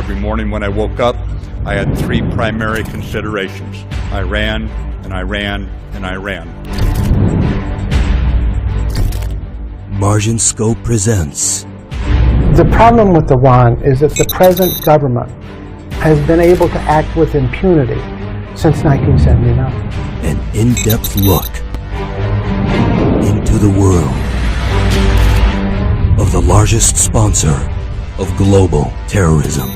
every morning when I woke up, I had three primary considerations. Iran, and Iran, and Iran. Margin Scope presents. The problem with Iran is that the present government has been able to act with impunity since 1979. An in-depth look into the world of the largest sponsor of global terrorism.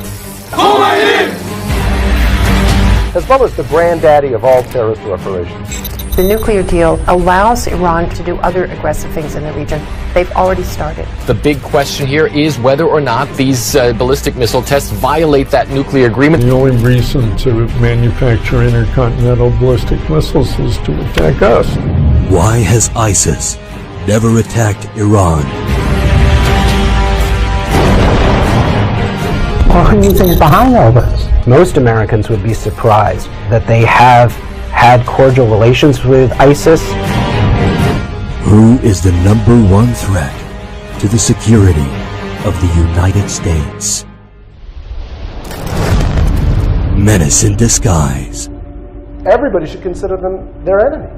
Hezbollah is the granddaddy of all terrorist operations. The nuclear deal allows Iran to do other aggressive things in the region. They've already started. The big question here is whether or not these ballistic missile tests violate that nuclear agreement. The only reason to manufacture intercontinental ballistic missiles is to attack us. Why has ISIS never attacked Iran? Well, who do you think is behind all this? Most Americans would be surprised that they have had cordial relations with ISIS. Who is the #1 threat to the security of the United States? Menace in disguise. Everybody should consider them their enemy.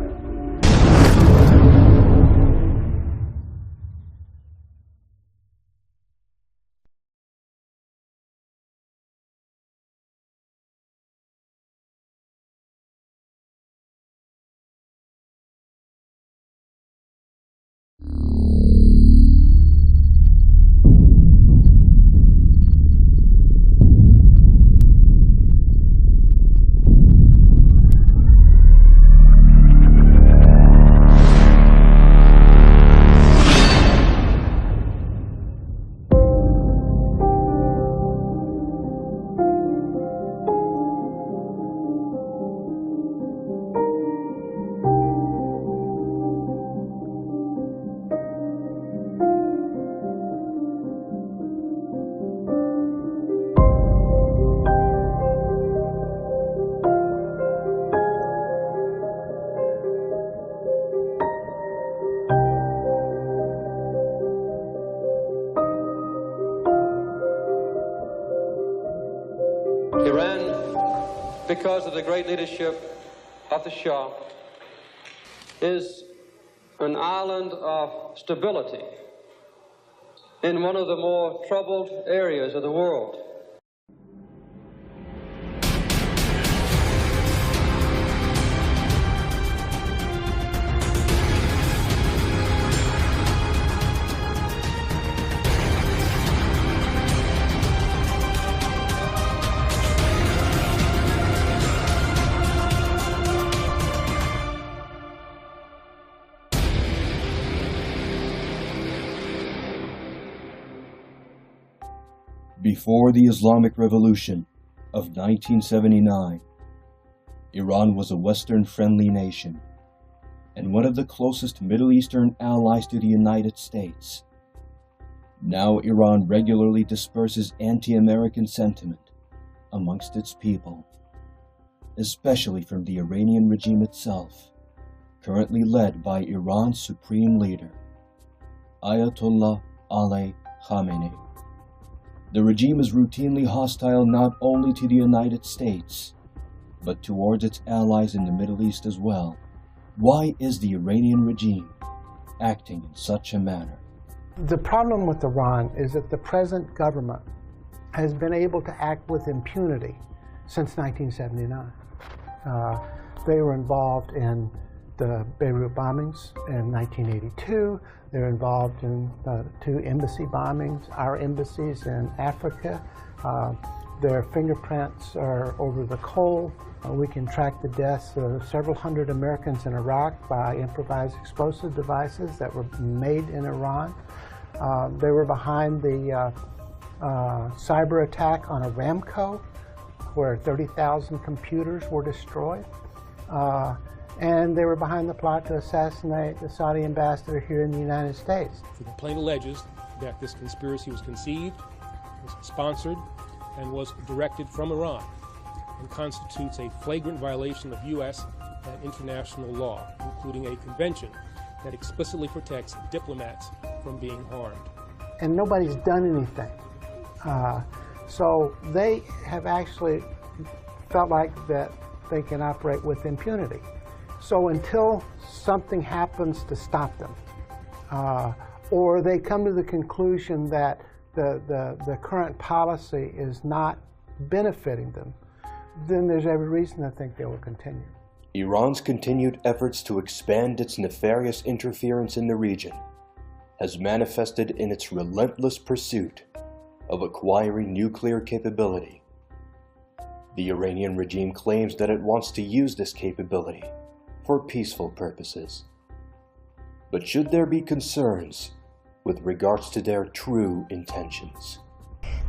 Iran, because of the great leadership of the Shah, is an island of stability in one of the more troubled areas of the world. Before the Islamic Revolution of 1979, Iran was a Western-friendly nation and one of the closest Middle Eastern allies to the United States. Now Iran regularly disperses anti-American sentiment amongst its people, especially from the Iranian regime itself, currently led by Iran's supreme leader, Ayatollah Ali Khamenei. The regime is routinely hostile not only to the United States, but towards its allies in the Middle East as well. Why is the Iranian regime acting in such a manner? The problem with Iran is that the present government has been able to act with impunity since 1979. They were involved in the Beirut bombings in 1982. They're involved in 2 embassy bombings, our embassies in Africa. Their fingerprints are over the coal. We can track the deaths of several hundred Americans in Iraq by improvised explosive devices that were made in Iran. They were behind the cyber attack on Aramco, where 30,000 computers were destroyed. And they were behind the plot to assassinate the Saudi ambassador here in the United States. The complaint alleges that this conspiracy was conceived, was sponsored, and was directed from Iran, and constitutes a flagrant violation of U.S. and international law, including a convention that explicitly protects diplomats from being harmed. And nobody's done anything So they have actually felt like that they can operate with impunity. So until something happens to stop them, or they come to the conclusion that the current policy is not benefiting them, then there's every reason to think they will continue. Iran's continued efforts to expand its nefarious interference in the region has manifested in its relentless pursuit of acquiring nuclear capability. The Iranian regime claims that it wants to use this capability for peaceful purposes. But should there be concerns with regards to their true intentions?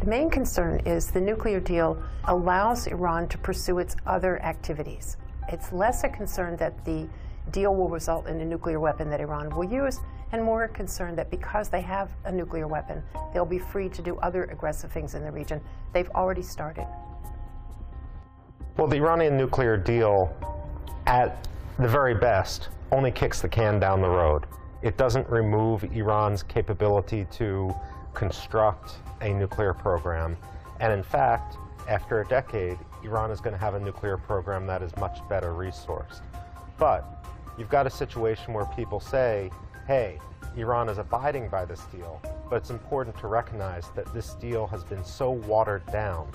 The main concern is the nuclear deal allows Iran to pursue its other activities. It's less a concern that the deal will result in a nuclear weapon that Iran will use, and more a concern that because they have a nuclear weapon, they'll be free to do other aggressive things in the region. They've already started. Well, the Iranian nuclear deal, at the very best, only kicks the can down the road. It doesn't remove Iran's capability to construct a nuclear program. And in fact, after a decade, Iran is going to have a nuclear program that is much better resourced. But you've got a situation where people say, hey, Iran is abiding by this deal, but it's important to recognize that this deal has been so watered down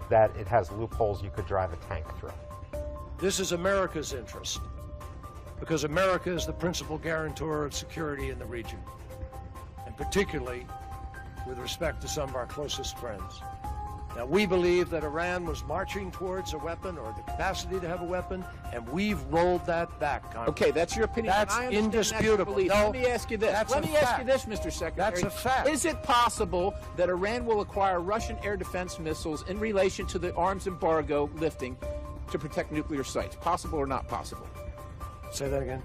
that it has loopholes you could drive a tank through. This is America's interest, because America is the principal guarantor of security in the region, and particularly with respect to some of our closest friends. Now, we believe that Iran was marching towards a weapon or the capacity to have a weapon, and we've rolled that back, Congress. Okay, that's your opinion. That's indisputable. No, let me ask you this. Let me ask you this, Mr. Secretary. That's a fact. Is it possible that Iran will acquire Russian air defense missiles in relation to the arms embargo lifting to protect nuclear sites? Possible or not possible? Say that again.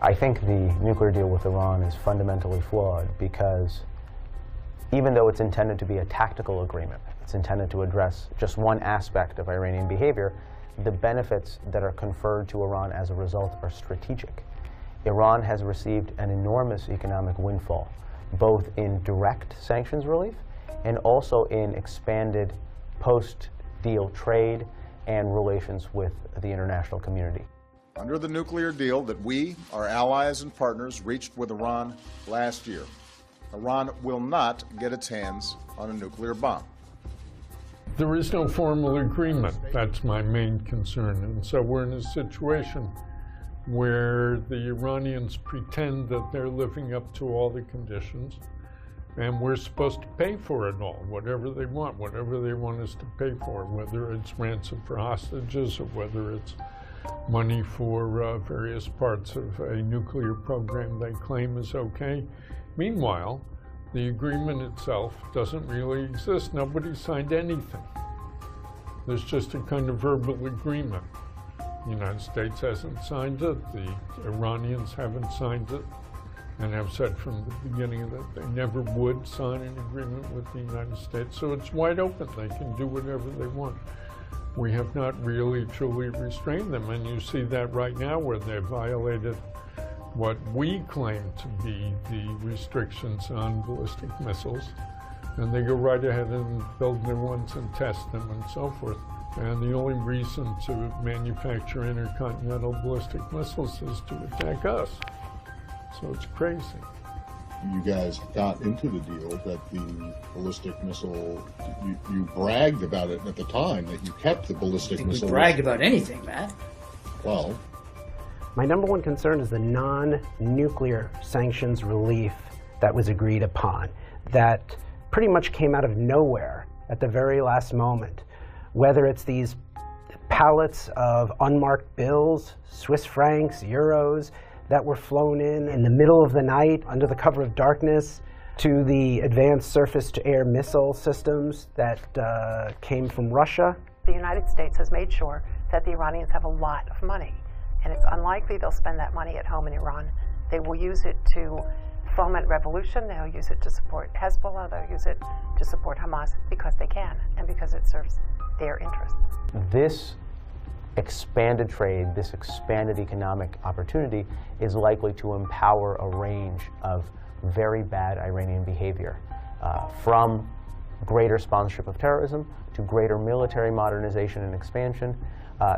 I think the nuclear deal with Iran is fundamentally flawed because even though it's intended to be a tactical agreement, it's intended to address just one aspect of Iranian behavior, the benefits that are conferred to Iran as a result are strategic. Iran has received an enormous economic windfall, both in direct sanctions relief and also in expanded post-deal trade and relations with the international community. Under the nuclear deal that we, our allies and partners, reached with Iran last year, Iran will not get its hands on a nuclear bomb. There is no formal agreement. That's my main concern. And so we're in a situation where the Iranians pretend that they're living up to all the conditions, and we're supposed to pay for it all, whatever they want us to pay for, whether it's ransom for hostages or whether it's money for various parts of a nuclear program they claim is okay. Meanwhile, the agreement itself doesn't really exist. Nobody signed anything. There's just a kind of verbal agreement. The United States hasn't signed it. The Iranians haven't signed it and have said from the beginning that they never would sign an agreement with the United States. So it's wide open. They can do whatever they want. We have not really truly restrained them, and you see that right now where they've violated what we claim to be the restrictions on ballistic missiles, and they go right ahead and build new ones and test them and so forth. And the only reason to manufacture intercontinental ballistic missiles is to attack us. So it's crazy. You guys got into the deal that the ballistic missile, you bragged about it at the time, that you kept the ballistic missile. We bragged about anything, Matt. Well, my number one concern is the non-nuclear sanctions relief that was agreed upon, that pretty much came out of nowhere at the very last moment. Whether it's these pallets of unmarked bills, Swiss francs, euros, that were flown in the middle of the night under the cover of darkness, to the advanced surface-to-air missile systems that came from Russia. The United States has made sure that the Iranians have a lot of money, and it's unlikely they'll spend that money at home in Iran. They will use it to foment revolution, they'll use it to support Hezbollah, they'll use it to support Hamas because they can and because it serves their interests. This expanded trade, this expanded economic opportunity is likely to empower a range of very bad Iranian behavior, from greater sponsorship of terrorism, to greater military modernization and expansion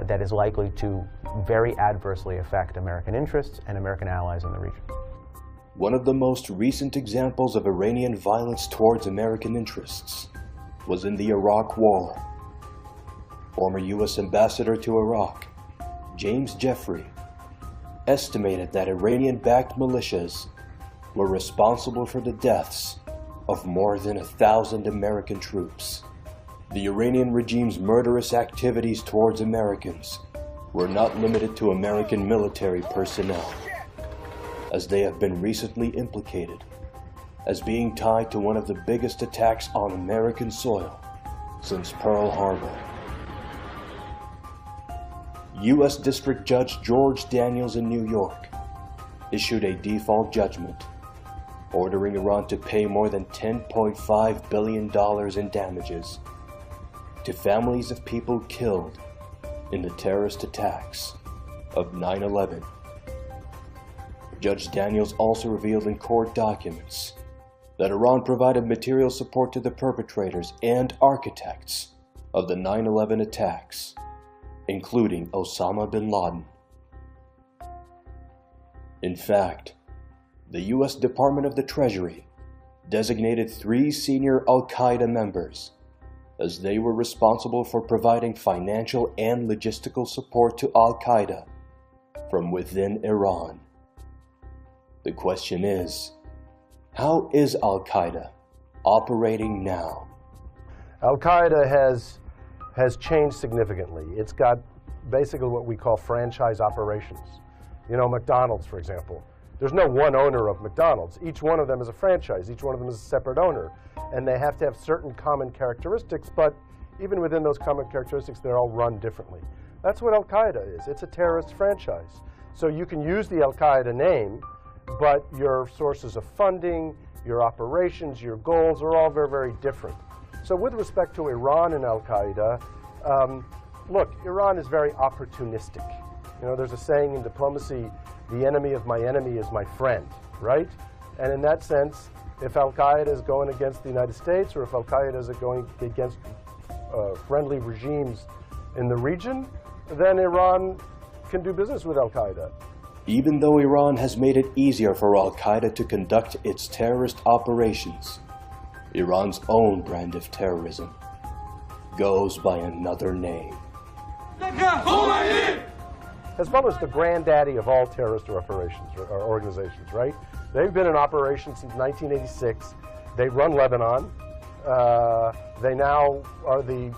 that is likely to very adversely affect American interests and American allies in the region. One of the most recent examples of Iranian violence towards American interests was in the Iraq War. Former U.S. Ambassador to Iraq, James Jeffrey, estimated that Iranian-backed militias were responsible for the deaths of more than 1,000 American troops. The Iranian regime's murderous activities towards Americans were not limited to American military personnel, as they have been recently implicated as being tied to one of the biggest attacks on American soil since Pearl Harbor. U.S. District Judge George Daniels in New York issued a default judgment ordering Iran to pay more than $10.5 billion in damages to families of people killed in the terrorist attacks of 9/11. Judge Daniels also revealed in court documents that Iran provided material support to the perpetrators and architects of the 9/11 attacks, including Osama bin Laden. In fact, the U.S. Department of the Treasury designated 3 senior al-Qaeda members as they were responsible for providing financial and logistical support to al-Qaeda from within Iran. The question is, how is al-Qaeda operating now? Al-Qaeda has changed significantly. It's got basically what we call franchise operations. You know, McDonald's, for example. There's no one owner of McDonald's. Each one of them is a franchise. Each one of them is a separate owner. And they have to have certain common characteristics, but even within those common characteristics, they're all run differently. That's what Al-Qaeda is. It's a terrorist franchise. So you can use the Al-Qaeda name, but your sources of funding, your operations, your goals are all very, very different. So with respect to Iran and Al-Qaeda, look, Iran is very opportunistic. You know, there's a saying in diplomacy, the enemy of my enemy is my friend, right? And in that sense, if Al-Qaeda is going against the United States or if Al-Qaeda is going against friendly regimes in the region, then Iran can do business with Al-Qaeda. Even though Iran has made it easier for al-Qaeda to conduct its terrorist operations, Iran's own brand of terrorism goes by another name. Hezbollah is the granddaddy of all terrorist operations or organizations, right? They've been in operation since 1986. They run Lebanon. They now are the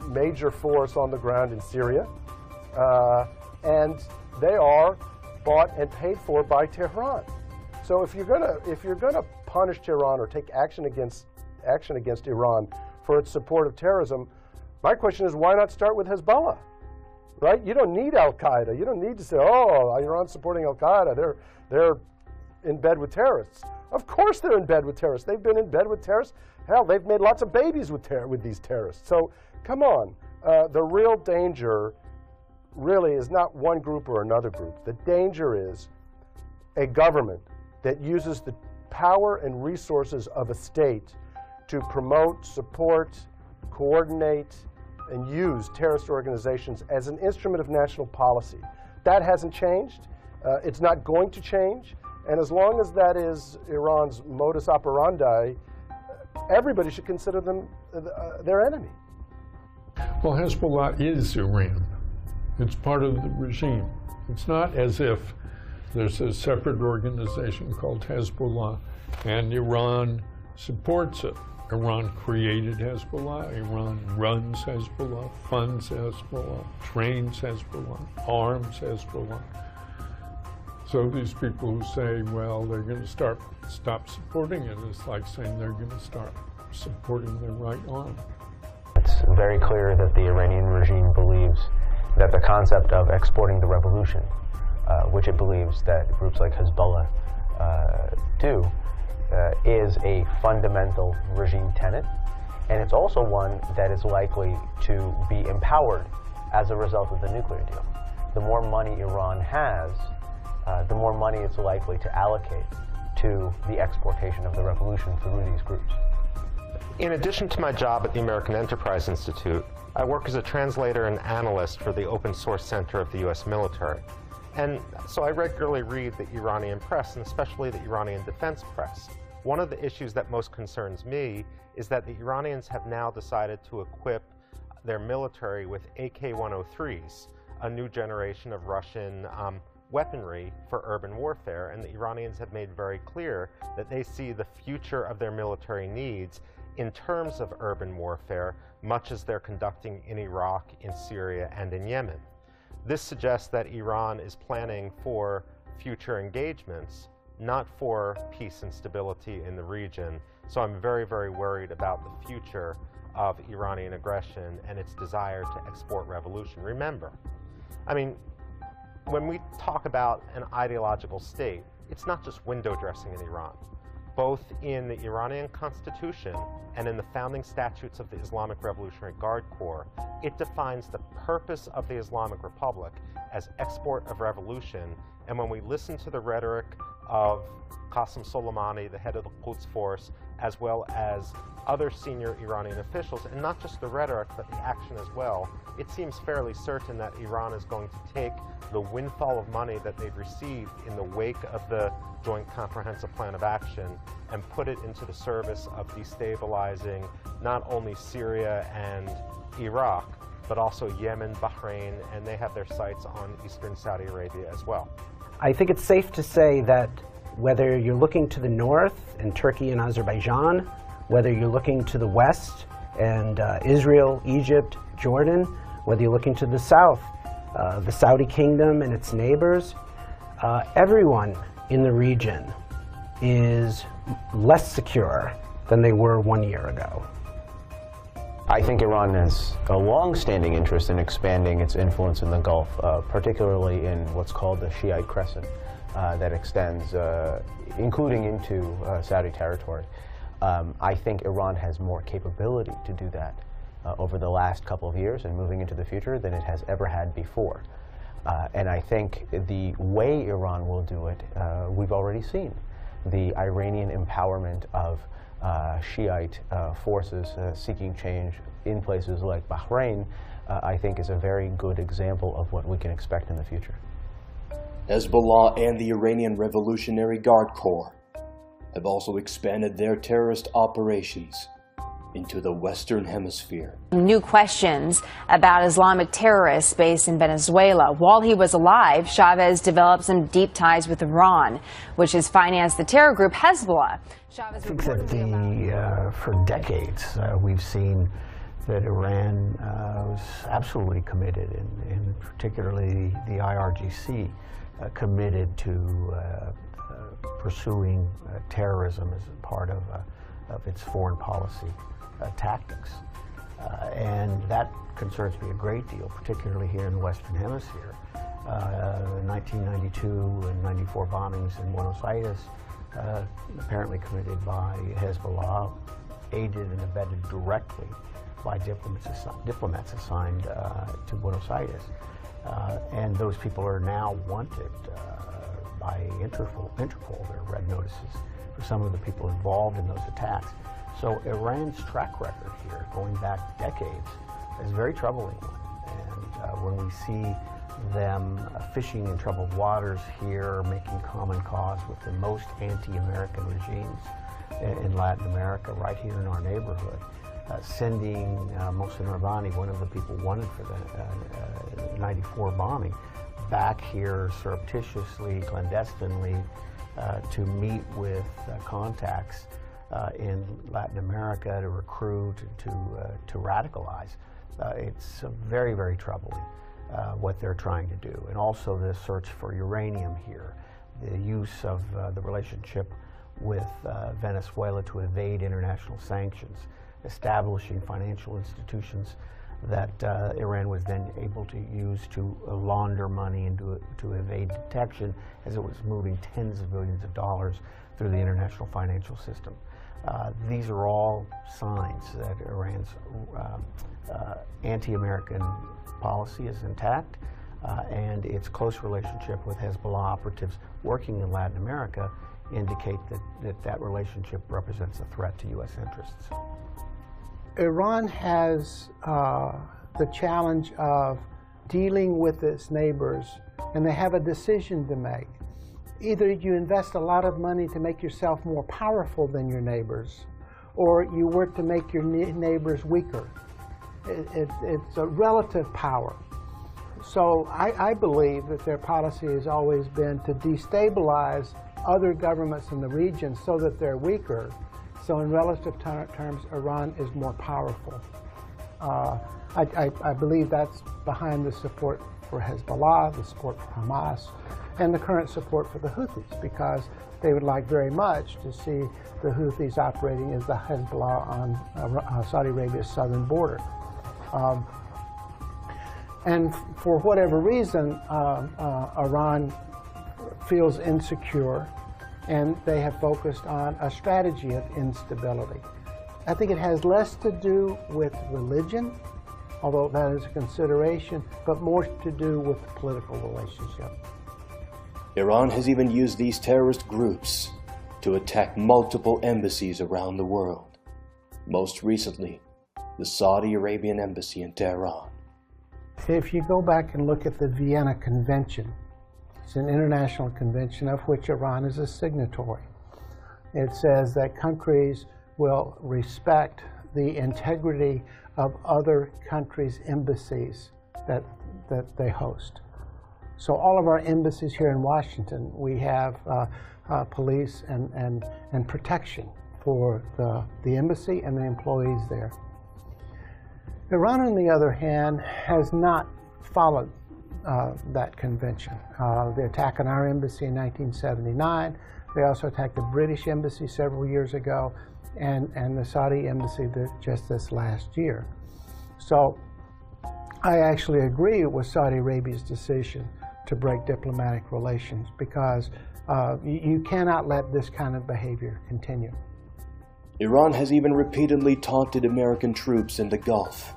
major force on the ground in Syria. And they are bought and paid for by Tehran. So if you're gonna punish Tehran or take action against Iran for its support of terrorism, my question is, why not start with Hezbollah? Right? You don't need Al-Qaeda. You don't need to say, oh, Iran's supporting Al-Qaeda. They're in bed with terrorists. Of course they're in bed with terrorists. They've been in bed with terrorists. Hell, they've made lots of babies with these terrorists. So come on. The real danger really is not one group or another group. The danger is a government that uses the power and resources of a state to promote, support, coordinate, and use terrorist organizations as an instrument of national policy. That hasn't changed. It's not going to change. And as long as that is Iran's modus operandi, everybody should consider them their enemy. Well, Hezbollah is Iran. It's part of the regime. It's not as if there's a separate organization called Hezbollah and Iran supports it. Iran created Hezbollah, Iran runs Hezbollah, funds Hezbollah, trains Hezbollah, arms Hezbollah. So these people who say, well, they're going to stop supporting it, it's like saying they're going to start supporting their right arm. It's very clear that the Iranian regime believes that the concept of exporting the revolution, which it believes that groups like Hezbollah do, is a fundamental regime tenet, and it's also one that is likely to be empowered as a result of the nuclear deal. The more money Iran has, the more money it's likely to allocate to the exportation of the revolution through these groups. In addition to my job at the American Enterprise Institute, I work as a translator and analyst for the Open Source Center of the U.S. military. And so I regularly read the Iranian press, and especially the Iranian defense press. One of the issues that most concerns me is that the Iranians have now decided to equip their military with AK-103s, a new generation of Russian weaponry for urban warfare, and the Iranians have made very clear that they see the future of their military needs in terms of urban warfare, much as they're conducting in Iraq, in Syria, and in Yemen. This suggests that Iran is planning for future engagements, not for peace and stability in the region. So I'm very, very worried about the future of Iranian aggression and its desire to export revolution. Remember, I mean, when we talk about an ideological state, it's not just window dressing in Iran. Both in the Iranian constitution and in the founding statutes of the Islamic Revolutionary Guard Corps, it defines the purpose of the Islamic Republic as export of revolution. And when we listen to the rhetoric of Qasem Soleimani, the head of the Quds Force, as well as other senior Iranian officials, and not just the rhetoric, but the action as well, it seems fairly certain that Iran is going to take the windfall of money that they've received in the wake of the Joint Comprehensive Plan of Action and put it into the service of destabilizing not only Syria and Iraq, but also Yemen, Bahrain, and they have their sights on eastern Saudi Arabia as well. I think it's safe to say that whether you're looking to the north in Turkey and Azerbaijan, whether you're looking to the west and Israel, Egypt, Jordan, whether you're looking to the south, the Saudi kingdom and its neighbors, everyone in the region is less secure than they were 1 year ago. I think Iran has a long-standing interest in expanding its influence in the Gulf, particularly in what's called the Shiite Crescent that extends, including into Saudi territory. I think Iran has more capability to do that over the last couple of years and moving into the future than it has ever had before. And I think the way Iran will do it, we've already seen. The Iranian empowerment of Shiite forces seeking change in places like Bahrain, I think is a very good example of what we can expect in the future. Hezbollah and the Iranian Revolutionary Guard Corps have also expanded their terrorist operations into the Western Hemisphere. New questions about Islamic terrorists based in Venezuela. While he was alive, Chavez developed some deep ties with Iran, which has financed the terror group Hezbollah. I think that for decades we've seen that Iran was absolutely committed, and particularly the IRGC committed to pursuing terrorism as a part of its foreign policy tactics. And that concerns me a great deal, particularly here in the Western Hemisphere. 1992 and 94 bombings in Buenos Aires, apparently committed by Hezbollah, aided and abetted directly by diplomats assigned to Buenos Aires. And those people are now wanted by Interpol. There are red notices for some of the people involved in those attacks. So Iran's track record here, going back decades, is a very troubling one. And when we see them fishing in troubled waters here, making common cause with the most anti-American regimes in Latin America, right here in our neighborhood, sending Mohsen Rabbani, one of the people wanted for the 94 bombing, back here surreptitiously, clandestinely, to meet with contacts in Latin America to recruit, to radicalize. It's very, very troubling what they're trying to do. And also the search for uranium here, the use of the relationship with Venezuela to evade international sanctions, establishing financial institutions that Iran was then able to use to launder money and to evade detection as it was moving tens of billions of dollars through the international financial system. These are all signs that Iran's anti-American policy is intact, and its close relationship with Hezbollah operatives working in Latin America indicate that relationship represents a threat to U.S. interests. Iran has the challenge of dealing with its neighbors, and they have a decision to make. Either you invest a lot of money to make yourself more powerful than your neighbors, or you work to make your neighbors weaker. It's a relative power. So I believe that their policy has always been to destabilize other governments in the region so that they're weaker. So in relative terms, Iran is more powerful. I believe that's behind the support for Hezbollah, the support for Hamas, and the current support for the Houthis, because they would like very much to see the Houthis operating as the Hezbollah on Saudi Arabia's southern border. And for whatever reason, Iran feels insecure, and they have focused on a strategy of instability. I think it has less to do with religion, although that is a consideration, but more to do with the political relationship. Iran has even used these terrorist groups to attack multiple embassies around the world. Most recently, the Saudi Arabian embassy in Tehran. If you go back and look at the Vienna Convention, it's an international convention of which Iran is a signatory. It says that countries will respect the integrity of other countries' embassies that they host. So all of our embassies here in Washington, we have police and protection for the embassy and the employees there. Iran, on the other hand, has not followed that convention. The attack on our embassy in 1979, they also attacked the British embassy several years ago, and the Saudi embassy just this last year. So I actually agree with Saudi Arabia's decision to break diplomatic relations, because you cannot let this kind of behavior continue. Iran has even repeatedly taunted American troops in the Gulf.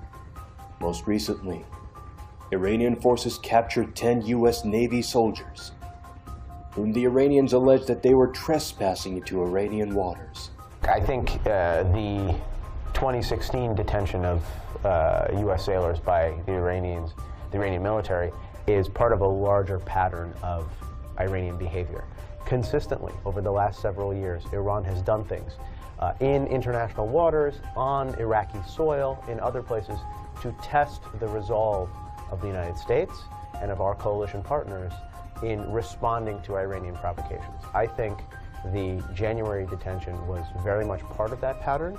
Most recently, Iranian forces captured 10 U.S. Navy soldiers, whom the Iranians alleged that they were trespassing into Iranian waters. I think the 2016 detention of U.S. sailors by the Iranian military, is part of a larger pattern of Iranian behavior. Consistently, over the last several years, Iran has done things in international waters, on Iraqi soil, in other places, to test the resolve of the United States and of our coalition partners in responding to Iranian provocations. I think the January detention was very much part of that pattern.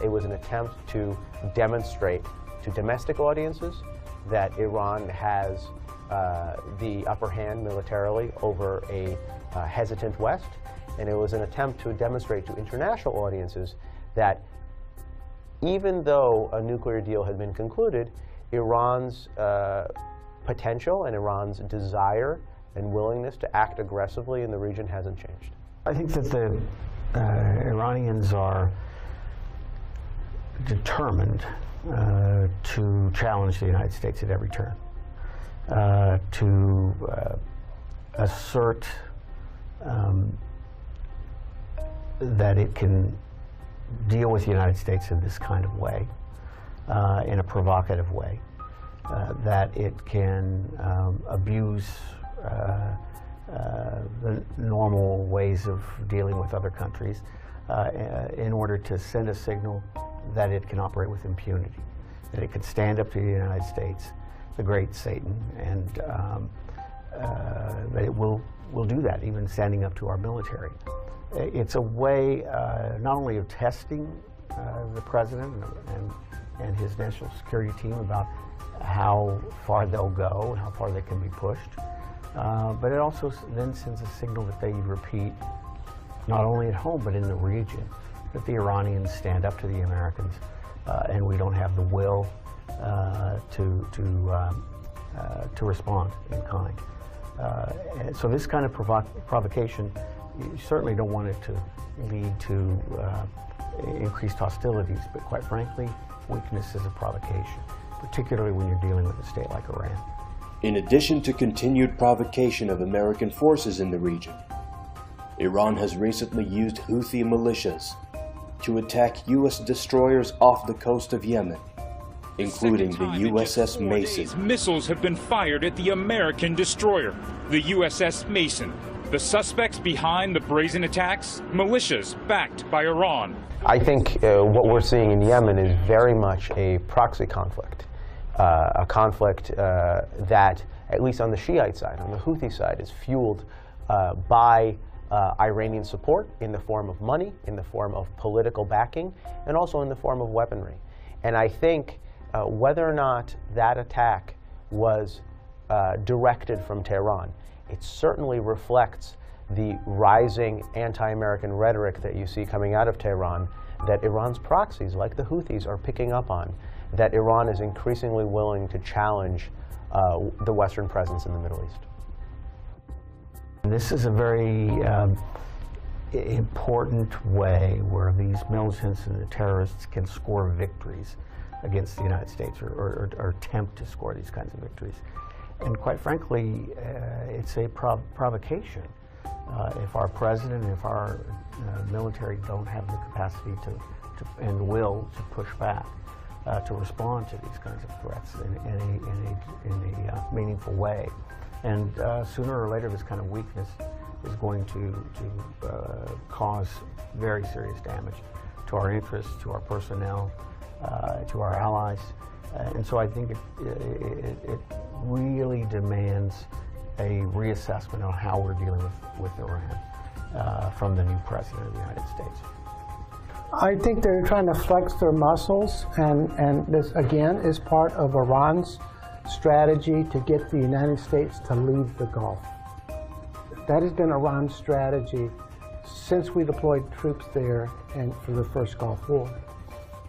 It was an attempt to demonstrate to domestic audiences that Iran has the upper hand militarily over a hesitant West, and it was an attempt to demonstrate to international audiences that even though a nuclear deal had been concluded, Iran's potential and Iran's desire and willingness to act aggressively in the region hasn't changed. I think that the Iranians are determined to challenge the United States at every turn, to assert that it can deal with the United States in this kind of way, in a provocative way, that it can abuse the normal ways of dealing with other countries in order to send a signal that it can operate with impunity, that it can stand up to the United States, the great Satan, and that it will do that, even standing up to our military. It's a way not only of testing the president and his national security team about how far they'll go and how far they can be pushed, but it also then sends a signal that they repeat, not only at home but in the region, that the Iranians stand up to the Americans, and we don't have the will to respond in kind. So this kind of provocation, you certainly don't want it to lead to increased hostilities, but quite frankly, weakness is a provocation, particularly when you're dealing with a state like Iran. In addition to continued provocation of American forces in the region, Iran has recently used Houthi militias to attack U.S. destroyers off the coast of Yemen, including the USS Mason. Missiles have been fired at the American destroyer, the USS Mason. The suspects behind the brazen attacks? Militias backed by Iran. I think what we're seeing in Yemen is very much a proxy conflict, a conflict that, at least on the Shiite side, on the Houthi side, is fueled by Iranian support in the form of money, in the form of political backing, and also in the form of weaponry. And I think whether or not that attack was directed from Tehran, it certainly reflects the rising anti-American rhetoric that you see coming out of Tehran, that Iran's proxies, like the Houthis, are picking up on, that Iran is increasingly willing to challenge the Western presence in the Middle East. This is a very important way where these militants and the terrorists can score victories against the United States, or attempt to score these kinds of victories. And quite frankly, it's a provocation. If our president and if our military don't have the capacity and will to push back, to respond to these kinds of threats in a meaningful way. And sooner or later, this kind of weakness is going to cause very serious damage to our interests, to our personnel, to our allies. And so I think it really demands a reassessment on how we're dealing with Iran from the new president of the United States. I think they're trying to flex their muscles, and this, again, is part of Iran's strategy to get the United States to leave the Gulf. That has been Iran's strategy since we deployed troops there and for the first Gulf War.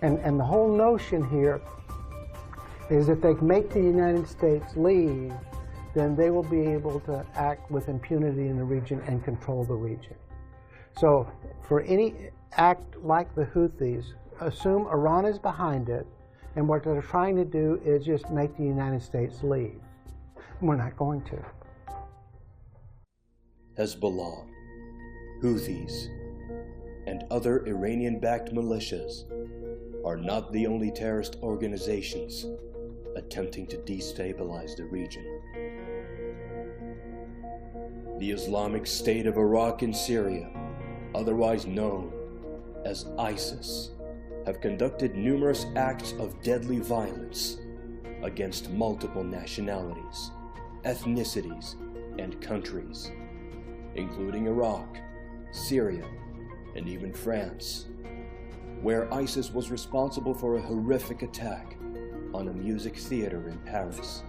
And the whole notion here is that they make the United States leave, then they will be able to act with impunity in the region and control the region. So for any act like the Houthis, assume Iran is behind it, and what they're trying to do is just make the United States leave. We're not going to. Hezbollah, Houthis, and other Iranian-backed militias are not the only terrorist organizations attempting to destabilize the region. The Islamic State of Iraq and Syria, otherwise known as ISIS, have conducted numerous acts of deadly violence against multiple nationalities, ethnicities, and countries, including Iraq, Syria, and even France, where ISIS was responsible for a horrific attack on a music theater in Paris.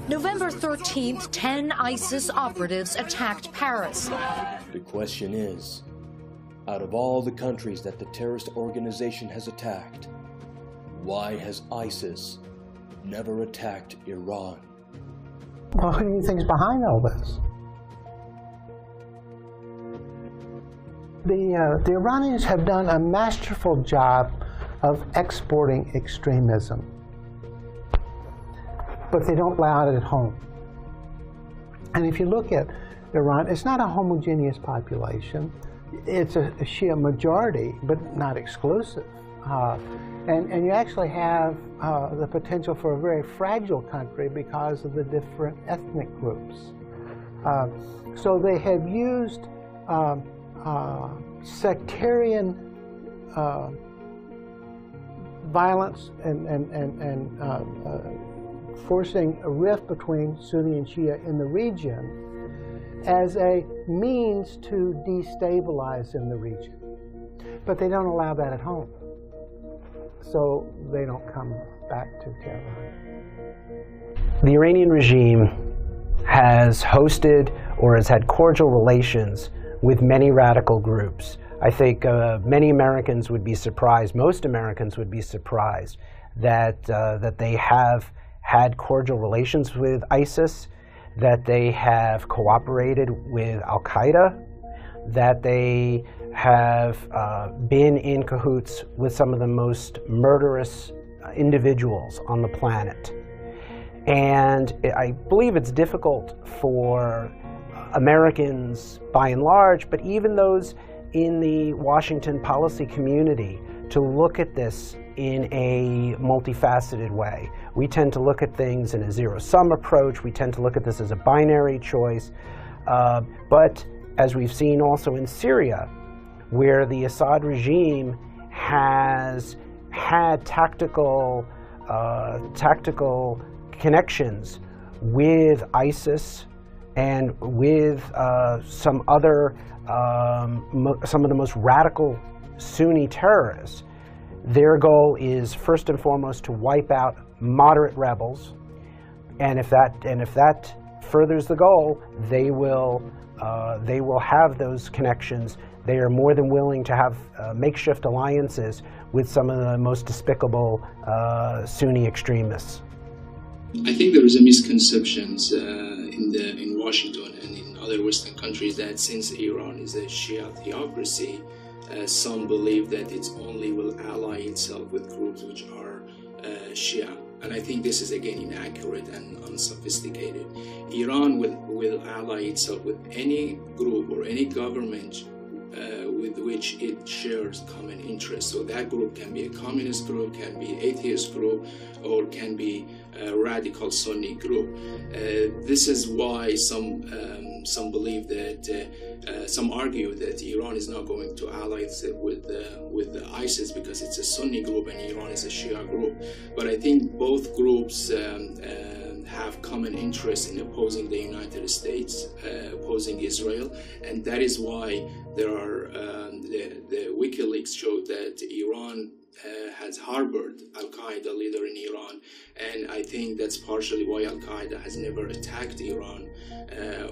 November 13th, 10 ISIS operatives attacked Paris. The question is, out of all the countries that the terrorist organization has attacked, why has ISIS never attacked Iran? Well, who do you think is behind all this? The Iranians have done a masterful job of exporting extremism, but they don't allow it at home. And if you look at Iran, it's not a homogeneous population. It's a Shia majority, but not exclusive. And you actually have the potential for a very fragile country because of the different ethnic groups. So they have used sectarian violence and forcing a rift between Sunni and Shia in the region as a means to destabilize in the region. But they don't allow that at home. So they don't come back to Tehran. The Iranian regime has hosted or has had cordial relations with many radical groups. I think many Americans would be surprised, most Americans would be surprised that they have had cordial relations with ISIS, that they have cooperated with Al-Qaeda, that they have been in cahoots with some of the most murderous individuals on the planet. And I believe it's difficult for Americans by and large, but even those in the Washington policy community, to look at this in a multifaceted way. We tend to look at things in a zero-sum approach. We tend to look at this as a binary choice. But as we've seen also in Syria, where the Assad regime has had tactical connections with ISIS and with some of the most radical Sunni terrorists, their goal is first and foremost to wipe out moderate rebels, and if that furthers the goal, they will have those connections. They are more than willing to have makeshift alliances with some of the most despicable Sunni extremists. I think there is a misconception in Washington and in other Western countries that since Iran is a Shia theocracy, some believe that it only will ally itself with groups which are Shia. And I think this is again inaccurate and unsophisticated. Iran will ally itself with any group or any government with which it shares common interests. So that group can be a communist group, can be atheist group, or can be a radical Sunni group. This is why some believe that, some argue that Iran is not going to ally itself with ISIS because it's a Sunni group and Iran is a Shia group. But I think both groups have common interests in opposing the United States, opposing Israel, and that is why there are the WikiLeaks showed that Iran has harbored Al-Qaeda leader in Iran, and I think that's partially why Al-Qaeda has never attacked Iran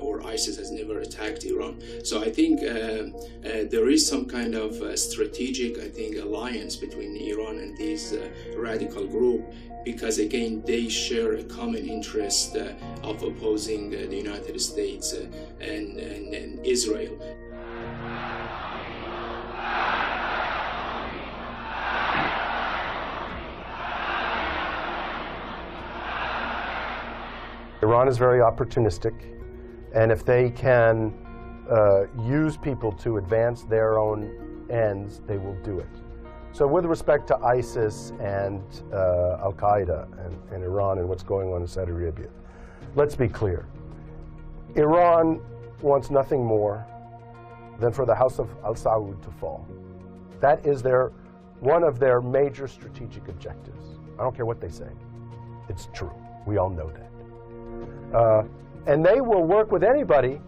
or ISIS has never attacked Iran. So I think there is some kind of strategic, alliance between Iran and these radical group, because again they share a common interest of opposing the United States and Israel. Iran is very opportunistic, and if they can use people to advance their own ends, they will do it. So with respect to ISIS and Al-Qaeda and Iran and what's going on in Saudi Arabia, let's be clear. Iran wants nothing more than for the House of Al Saud to fall. That is one of their major strategic objectives. I don't care what they say. It's true. We all know that. And they will work with anybody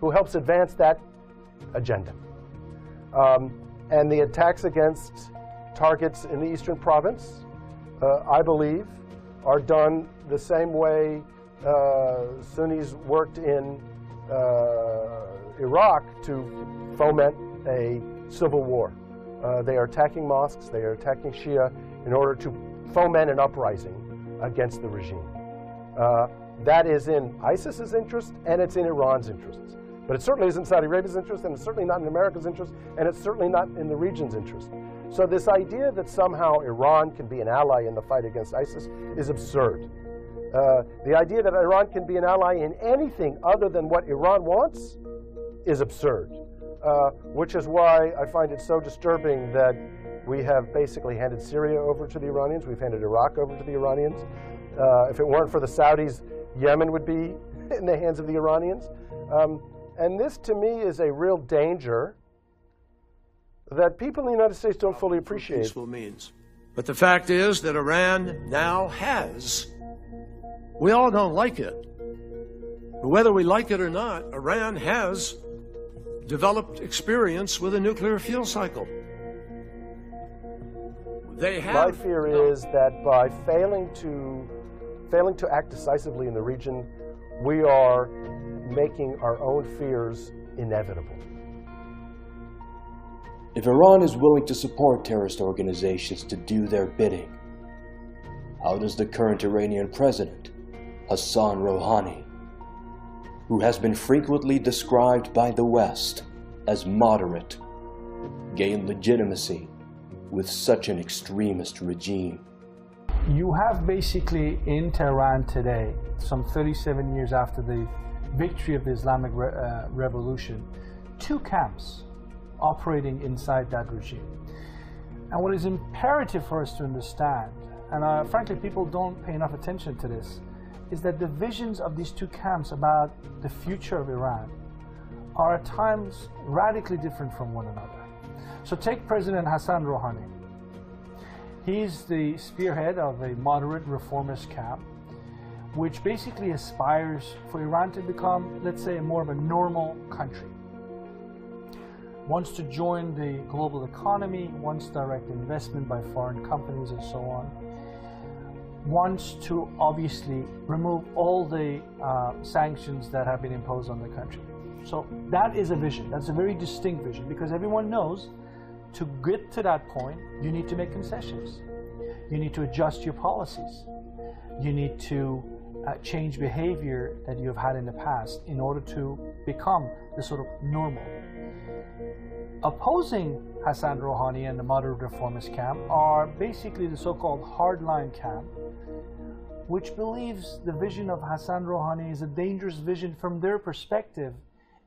who helps advance that agenda. And the attacks against targets in the eastern province, I believe, are done the same way Sunnis worked in Iraq to foment a civil war. They are attacking mosques, they are attacking Shia in order to foment an uprising against the regime. That is in ISIS's interest, and it's in Iran's interests. But it certainly isn't Saudi Arabia's interest, and it's certainly not in America's interest, and it's certainly not in the region's interest. So this idea that somehow Iran can be an ally in the fight against ISIS is absurd. The idea that Iran can be an ally in anything other than what Iran wants is absurd, which is why I find it so disturbing that we have basically handed Syria over to the Iranians, we've handed Iraq over to the Iranians. If it weren't for the Saudis, Yemen would be in the hands of the Iranians. And this, to me, is a real danger that people in the United States don't fully appreciate. Peaceful means. But the fact is that Iran now has, we all don't like it, but whether we like it or not, Iran has developed experience with a nuclear fuel cycle. They have. My fear is that by failing to act decisively in the region, we are making our own fears inevitable. If Iran is willing to support terrorist organizations to do their bidding, how does the current Iranian president, Hassan Rouhani, who has been frequently described by the West as moderate, gain legitimacy with such an extremist regime? You have basically in Tehran today, some 37 years after the victory of the Islamic Revolution, two camps operating inside that regime. And what is imperative for us to understand, and frankly people don't pay enough attention to this, is that the visions of these two camps about the future of Iran are at times radically different from one another. So take President Hassan Rouhani. He's the spearhead of a moderate reformist camp, which basically aspires for Iran to become, let's say, more of a normal country. Wants to join the global economy, wants direct investment by foreign companies and so on. Wants to obviously remove all the sanctions that have been imposed on the country. So that is a vision. That's a very distinct vision, because everyone knows to get to that point, you need to make concessions. You need to adjust your policies. You need to change behavior that you've had in the past in order to become the sort of normal. Opposing Hassan Rouhani and the moderate reformist camp are basically the so-called hardline camp, which believes the vision of Hassan Rouhani is a dangerous vision from their perspective.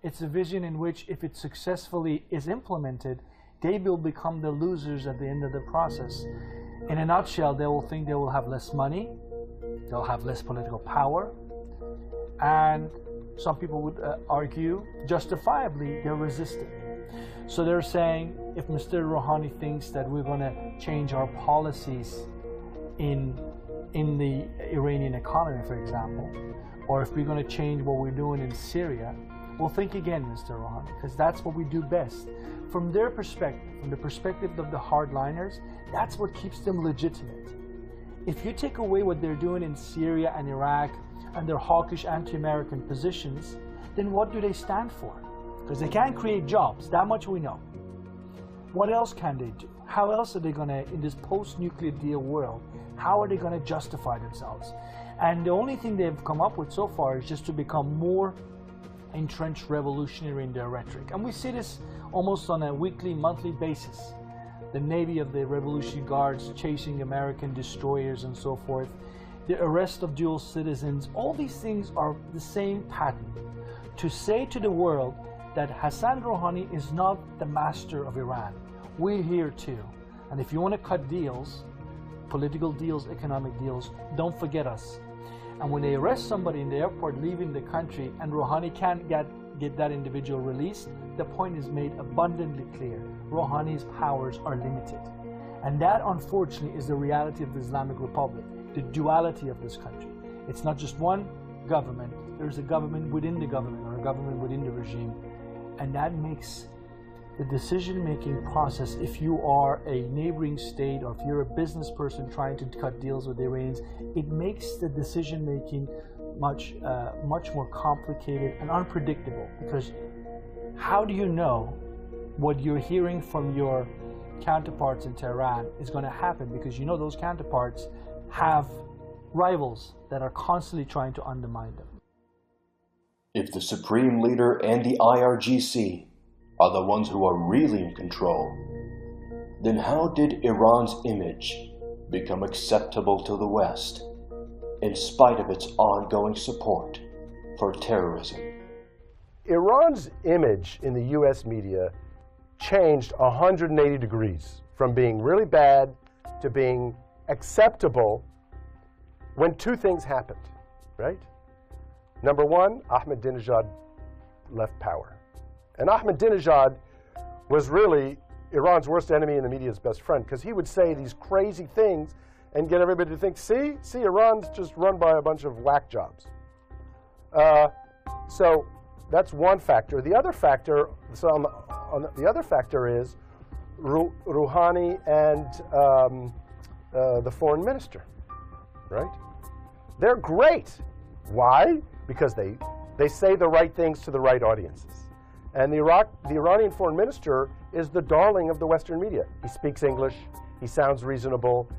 It's a vision in which, if it successfully is implemented, they will become the losers at the end of the process. In a nutshell, they will think they will have less money, they'll have less political power, and some people would argue, justifiably, they're resisting. So they're saying, if Mr. Rouhani thinks that we're going to change our policies in the Iranian economy, for example, or if we're going to change what we're doing in Syria, well, think again, Mr. Rouhani, because that's what we do best. From their perspective, from the perspective of the hardliners, that's what keeps them legitimate. If you take away what they're doing in Syria and Iraq and their hawkish anti-American positions, then what do they stand for? Because they can't create jobs, that much we know. What else can they do? How else are they going to, in this post-nuclear deal world, how are they going to justify themselves? And the only thing they've come up with so far is just to become more entrenched revolutionary in their rhetoric. And we see this almost on a weekly, monthly basis. The Navy of the Revolutionary Guards chasing American destroyers and so forth. The arrest of dual citizens. All these things are the same pattern. To say to the world that Hassan Rouhani is not the master of Iran. We're here too. And if you want to cut deals, political deals, economic deals, don't forget us. And when they arrest somebody in the airport leaving the country and Rouhani can't get that individual released, the point is made abundantly clear. Rouhani's powers are limited. And that, unfortunately, is the reality of the Islamic Republic, the duality of this country. It's not just one government, there's a government within the government or a government within the regime. And that makes the decision-making process, if you are a neighboring state or if you're a business person trying to cut deals with the Iranians, it makes the decision-making much more complicated and unpredictable. Because how do you know what you're hearing from your counterparts in Tehran is going to happen? Because you know those counterparts have rivals that are constantly trying to undermine them. If the Supreme Leader and the IRGC are the ones who are really in control, then how did Iran's image become acceptable to the West, in spite of its ongoing support for terrorism? Iran's image in the U.S. media changed 180 degrees, from being really bad to being acceptable, when two things happened, right? Number one, Ahmadinejad left power. And Ahmadinejad was really Iran's worst enemy and the media's best friend, because he would say these crazy things and get everybody to think, see, Iran's just run by a bunch of whack jobs. So that's one factor. The other factor, the other factor is Rouhani and the foreign minister, right? They're great. Why? Because they say the right things to the right audiences. And the Iranian foreign minister is the darling of the Western media. He speaks English, he sounds reasonable,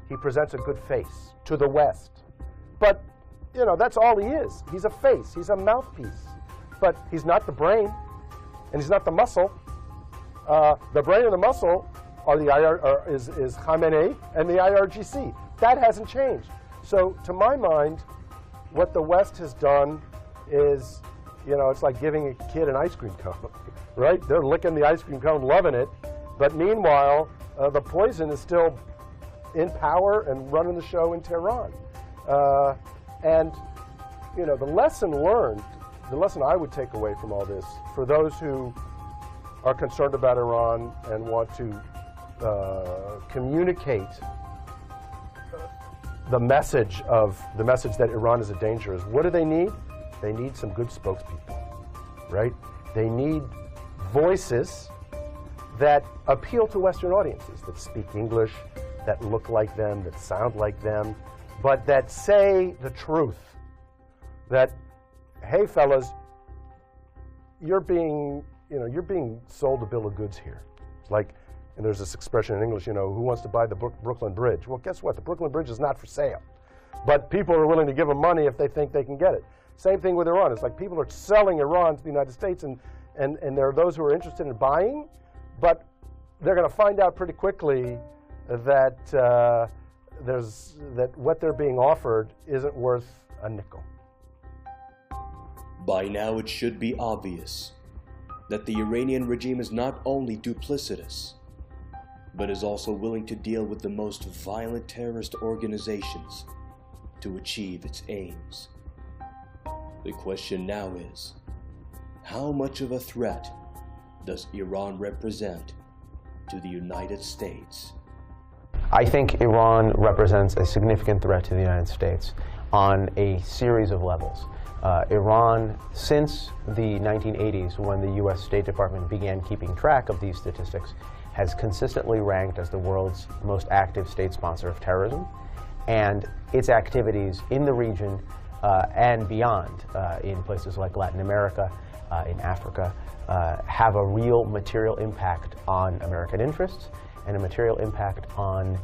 he presents a good face to the West. But, you know, that's all he is. He's a face, he's a mouthpiece. But he's not the brain, and he's not the muscle. The brain and the muscle are is Khamenei and the IRGC. That hasn't changed. So, to my mind, what the West has done is, you know, it's like giving a kid an ice cream cone, right? They're licking the ice cream cone, loving it, but meanwhile, the poison is still in power and running the show in Tehran. And, you know, the lesson learned, the lesson I would take away from all this, for those who are concerned about Iran and want to communicate the message that Iran is a danger is, what do they need? They need some good spokespeople, right? They need voices that appeal to Western audiences, that speak English, that look like them, that sound like them, but that say the truth. That, hey fellas, you're being sold a bill of goods here. Like, and there's this expression in English, you know, who wants to buy the Brooklyn Bridge? Well, guess what? The Brooklyn Bridge is not for sale. But people are willing to give them money if they think they can get it. Same thing with Iran. It's like people are selling Iran to the United States, and there are those who are interested in buying, but they're going to find out pretty quickly that that what they're being offered isn't worth a nickel. By now it should be obvious that the Iranian regime is not only duplicitous, but is also willing to deal with the most violent terrorist organizations to achieve its aims. The question now is, how much of a threat does Iran represent to the United States? I think Iran represents a significant threat to the United States on a series of levels. Iran, since the 1980s, when the U.S. State Department began keeping track of these statistics, has consistently ranked as the world's most active state sponsor of terrorism, and its activities in the region and beyond, in places like Latin America, in Africa, have a real material impact on American interests and a material impact on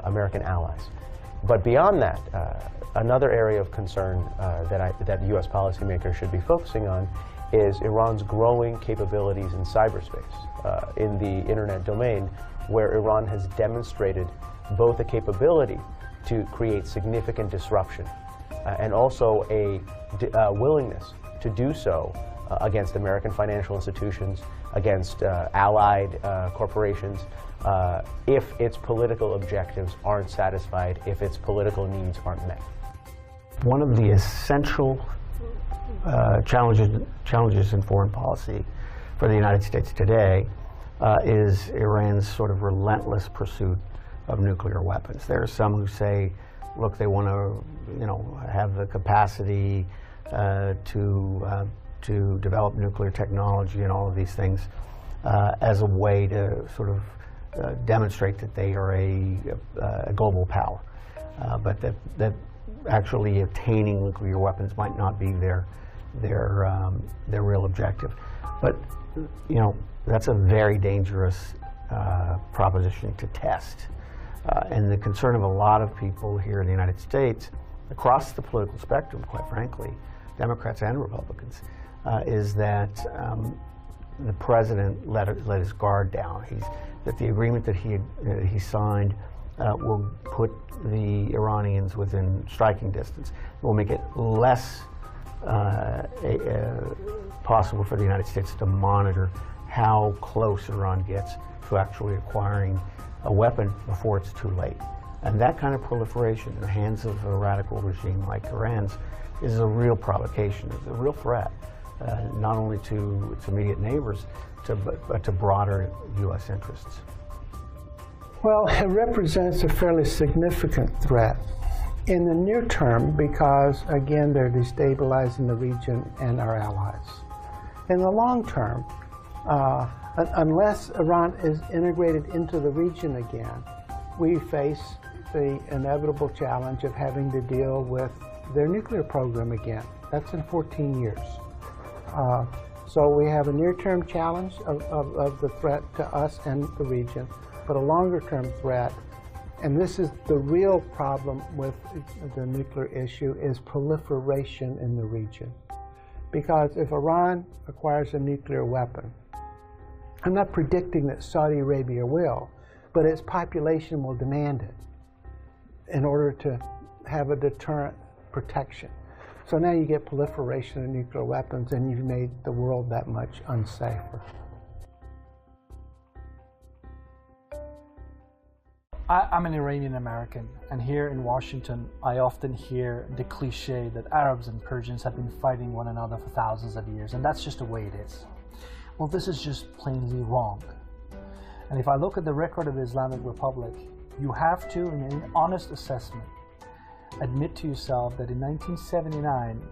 American allies. But beyond that, another area of concern that U.S. policymakers should be focusing on is Iran's growing capabilities in cyberspace, in the internet domain, where Iran has demonstrated both a capability to create significant disruption and also a willingness to do so against American financial institutions, against allied corporations, if its political objectives aren't satisfied, if its political needs aren't met. One of the essential challenges in foreign policy for the United States today is Iran's sort of relentless pursuit of nuclear weapons. There are some who say, look, they want to, have the capacity to develop nuclear technology and all of these things as a way to sort of demonstrate that they are a global power, but that actually obtaining nuclear weapons might not be their real objective. But that's a very dangerous proposition to test, and the concern of a lot of people here in the United States, across the political spectrum, quite frankly, Democrats and Republicans, is that the president let his guard down. That the agreement that he signed will put the Iranians within striking distance. It will make it less possible for the United States to monitor how close Iran gets to actually acquiring a weapon before it's too late. And that kind of proliferation in the hands of a radical regime like Iran's is a real provocation, is a real threat, not only to its immediate neighbors, but to broader U.S. interests. Well, it represents a fairly significant threat in the near term because, again, they're destabilizing the region and our allies. In the long term, unless Iran is integrated into the region again, we face the inevitable challenge of having to deal with their nuclear program again. That's in 14 years. So we have a near-term challenge of the threat to us and the region, but a longer-term threat, and this is the real problem with the nuclear issue, is proliferation in the region. Because if Iran acquires a nuclear weapon, I'm not predicting that Saudi Arabia will, but its population will demand it in order to have a deterrent protection. So now you get proliferation of nuclear weapons, and you've made the world that much unsafer. I'm an Iranian American, and here in Washington, I often hear the cliche that Arabs and Persians have been fighting one another for thousands of years, and that's just the way it is. Well, this is just plainly wrong. And if I look at the record of the Islamic Republic, you have to, in an honest assessment, admit to yourself that in 1979,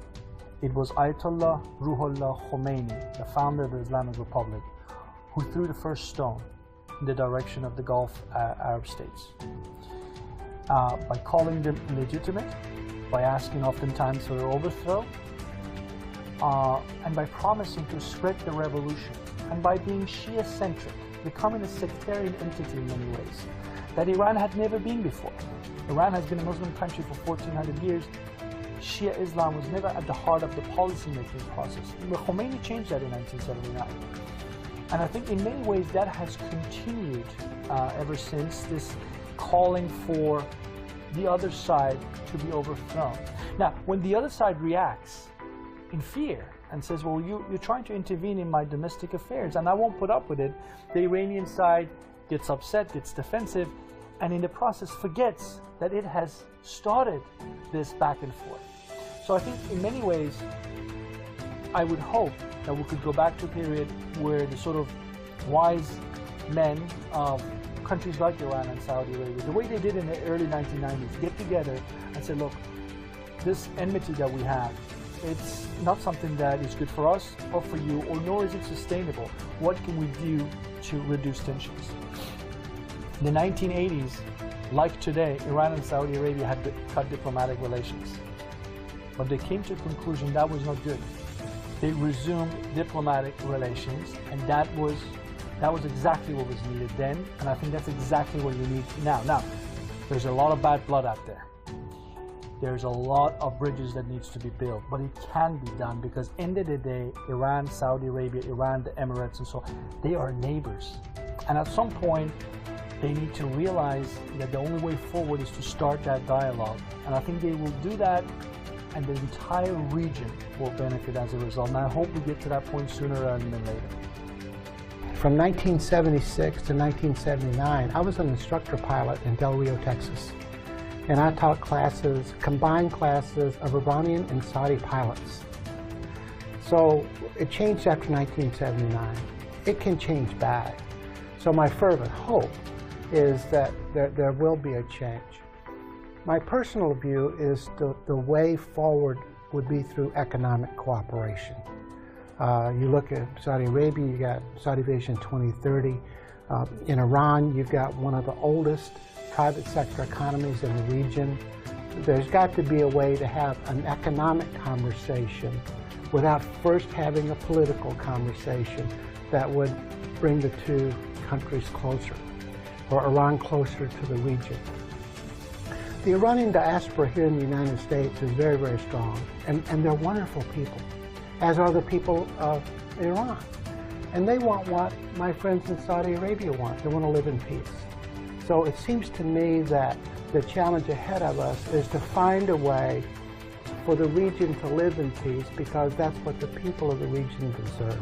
it was Ayatollah Ruhollah Khomeini, the founder of the Islamic Republic, who threw the first stone in the direction of the Gulf Arab states. By calling them illegitimate, by asking oftentimes for their overthrow, and by promising to spread the revolution, and by being Shia-centric, becoming a sectarian entity in many ways, that Iran had never been before. Iran has been a Muslim country for 1400 years. Shia Islam was never at the heart of the policy-making process. But Khomeini changed that in 1979. And I think in many ways that has continued ever since, this calling for the other side to be overthrown. Now, when the other side reacts in fear and says, well, you're trying to intervene in my domestic affairs and I won't put up with it, the Iranian side gets upset, gets defensive, and in the process forgets that it has started this back and forth. So I think in many ways, I would hope that we could go back to a period where the sort of wise men of countries like Iran and Saudi Arabia, the way they did in the early 1990s, get together and say, look, this enmity that we have, it's not something that is good for us or for you, or nor is it sustainable. What can we do to reduce tensions? In the 1980s, like today, Iran and Saudi Arabia had cut diplomatic relations. But they came to a conclusion that was not good. They resumed diplomatic relations, and that was exactly what was needed then, and I think that's exactly what you need now. Now, there's a lot of bad blood out there. There's a lot of bridges that needs to be built, but it can be done because end of the day, Iran, Saudi Arabia, Iran, the Emirates, and so on, they are neighbors. And at some point, they need to realize that the only way forward is to start that dialogue. And I think they will do that, and the entire region will benefit as a result. And I hope we get to that point sooner rather than later. From 1976 to 1979, I was an instructor pilot in Del Rio, Texas. And I taught classes, combined classes of Iranian and Saudi pilots. So it changed after 1979. It can change back. So my fervent hope is that there will be a change. My personal view is the way forward would be through economic cooperation. You look at Saudi Arabia, you got Saudi Vision 2030. In Iran, you've got one of the oldest private sector economies in the region. There's got to be a way to have an economic conversation without first having a political conversation that would bring the two countries closer, or Iran closer to the region. The Iranian diaspora here in the United States is very, very strong, and they're wonderful people, as are the people of Iran. And they want what my friends in Saudi Arabia want. They want to live in peace. So it seems to me that the challenge ahead of us is to find a way for the region to live in peace, because that's what the people of the region deserve.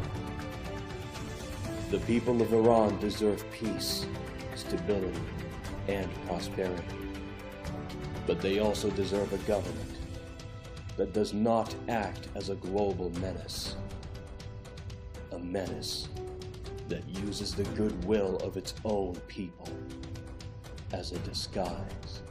The people of Iran deserve peace, stability, and prosperity. But they also deserve a government that does not act as a global menace. A menace that uses the goodwill of its own people as a disguise.